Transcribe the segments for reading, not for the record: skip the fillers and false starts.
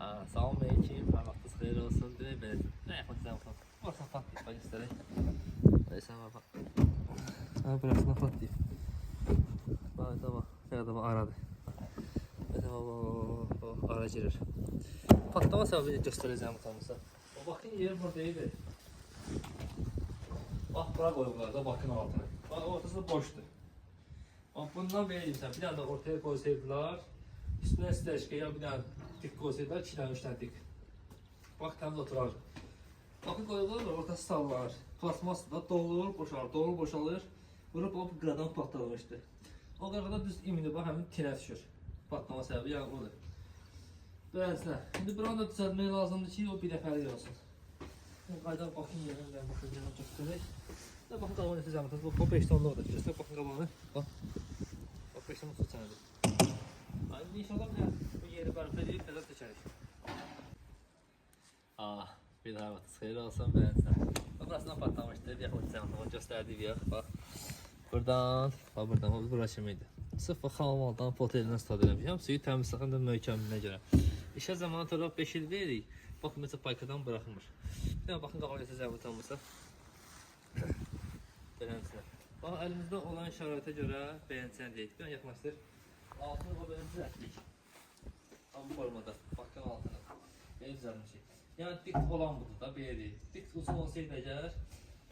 Salam aleyküm, vaxtınız xeyir olsun. Demək belə, nə yapaq sizə baxaq. Burasına pat deyib, bax göstərək. Sən bax. Burasına pat deyib. Bax, tamam, qadama aradı. Ara girir. Patlama səbəbi göstərəcəm utanırsa. O bakın yeri buradaydı. Bax, bura qoyublar da bakın altına. Bax, ortası boşdur. Bax, bundan belə deyirsən, bir dənə də ortaya qoysaydılar. Üstüne steşke ya bir tane dik koysaydılar, 2 tane 3 tane dik. Bak təmiz oturar. Bakın koyuyorlar, ortası sallar. Plasmas da dolur, boşalır, dolur, boşalır. Vurup o qıradan patlamışdı. O qırada düz imini bax, həmin tinə düşür. Patlama səbəbi yəni odur. Beləsinə. Şimdi buranı da düzəltmək lazımdır ki, o bir dəfəlik olsun. Qaydan bakın yerindən, baxın yerindən göstərək. Baxın qabağını etəcəm. Bu 5 tonluq da göstər, baxın qabağını. Bax 5 tonluq su çənədir. İnşallah bu yeri bərpa edib təzə çəkərik. Bir daha vaxtınız xeyir olsun, beğensin. Burasından patlamışdı, bir yaxın cəmətini göstərdik bir yax. Bax, buradan, bu bura kimiydi? Sırf xalmaldan foto elindən istifadə eləmişəm. Suyu təmiz saxın da möhkəmliyinə görə. İşə zamanı tərəf 5 il veririk. Baxın, mesela paykadan bırakılmış. Bir daha baxın, qabağa götürəcəm utanmırsa. Beğensin. Bax, əlimizdə olan şəraitə görə beğensin deyik. Bir an yaxınlaşdır. Altını o böyle düzelttik. Bu formada. Bakın altına. Böyle düzeltmişik. Yani dik olan budur da böyle. Dik uzun olsaydı eğer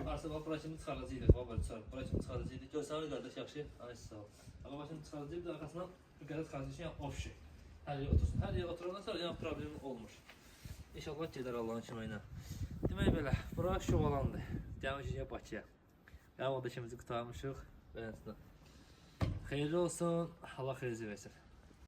varsa bak bırakımı çıxaracaqdı. Bak böyle çıxarıb. Bırakımı çıxaracaqdı. Görsənir qardaş yaxşı. Ay sağ ol. Ama başını çıxaracaqdı arkasından bir qədər çıxaracaq yəni opşi. Hər yer otursun. Hər yer oturandan sonra yəni problemi olmur. İnşallah gedər Allahın köməyi ilə. Demək belə. Bura Şovalandı. Gəlmişik Bakıya. Yəni o da işimizi qurtarmışıq. Beləsinə. Xeyirli olsun, Allah xeyirli versin.